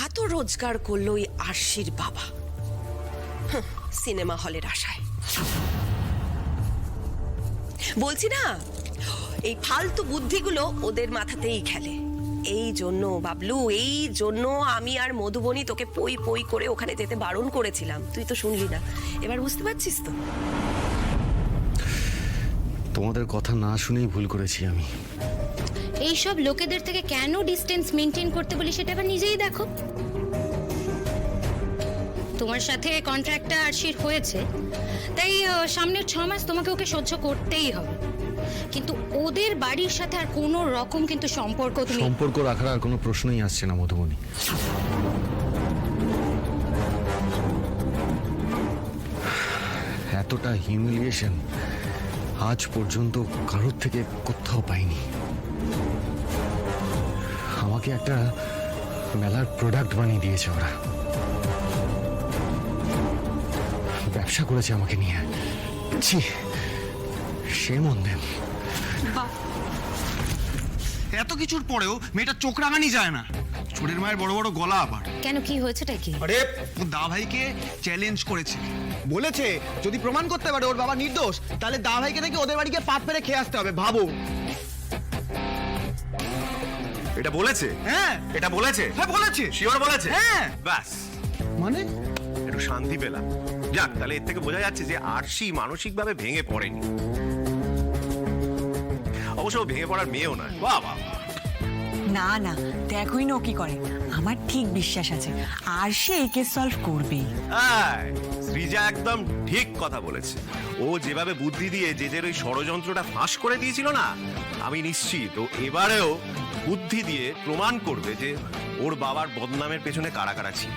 টাকা তো রোজগার করলো ওই আরশির বাবা সিনেমা হলের আশায়। বলছি না, এই ফালতু বুদ্ধিগুলো ওদের মাথাতেই খেলে। এই জন্য বাবলু, এই জন্য আমি আর মধুবনী তোকে পই পই করে ওখানে যেতে বারণ করেছিলাম, তুই তো শুনলি না। এবার বুঝতে পারছিস তো? তোমাদের কথা না শুনেই ভুল করেছি আমি। এইসব লোকেদের থেকে কেন ডিস্টেন্স মেনটেন করতে বলি সেটা আবার নিজেই দেখো। তোমার সাথে কন্ট্রাক্টটা আরশির হয়েছে, তাই সামনের 6 মাস তোমাকে ওকে সহ্য করতেই হবে। কিন্তু ওদের বাড়ির সাথে আর কোনো রকম কিন্তু সম্পর্ক রাখার আর কোনো প্রশ্নই আসছে না মধুবনী। এতটা হিউমিলিয়েশন আজ পর্যন্ত কারোর থেকে কোথাও পাইনি। আমাকে একটা মেলার প্রোডাক্ট বানিয়ে দিয়েছে ওরা, ব্যবসা করেছে আমাকে নিয়ে। ছি, shame on them। এত কিছুর পরেও মেয়েটা চোখ রাঙানি যায় না। ছোটের মায়ের বড় বড় গলা আবার। কেন, কি হয়েছেটা কি? আরে ও দা ভাইকে চ্যালেঞ্জ করেছে, বলেছে যদি প্রমাণ করতে পারে ওর বাবা নির্দোষ, তাহলে দা ভাইকে নাকি ওদের বাড়িকে পাত পেরে খেয়ে আসতে হবে। ভাবো। এটা বলেছে? হ্যাঁ এটা বলেছে? হ্যাঁ বলেছে। শিওর বলেছে? হ্যাঁ। ব্যাস, মানে একটু শান্তি পেলাম। যাক, তাহলে এর থেকে বোঝা যাচ্ছে যে আরশি মানসিকভাবে ভেঙে পড়েনি। অবশ্য ও ভেঙে পড়ার মেয়েও নয়। বাহ বাহ। না না, দেখোই না ও কি করে। আমার ঠিক বিশ্বাস আছে আর সে এই কেস সলভ করবেই। শ্রীজা একদম ঠিক কথা বলেছে। ও যেভাবে বুদ্ধি দিয়ে জেজের ওই ষড়যন্ত্রটা ফাঁস করে দিয়েছিল না, আমি নিশ্চিত ও এবারেও বুদ্ধি দিয়ে প্রমাণ করবে যে ওর বাবার বদনামের পেছনে কারা কারা ছিল।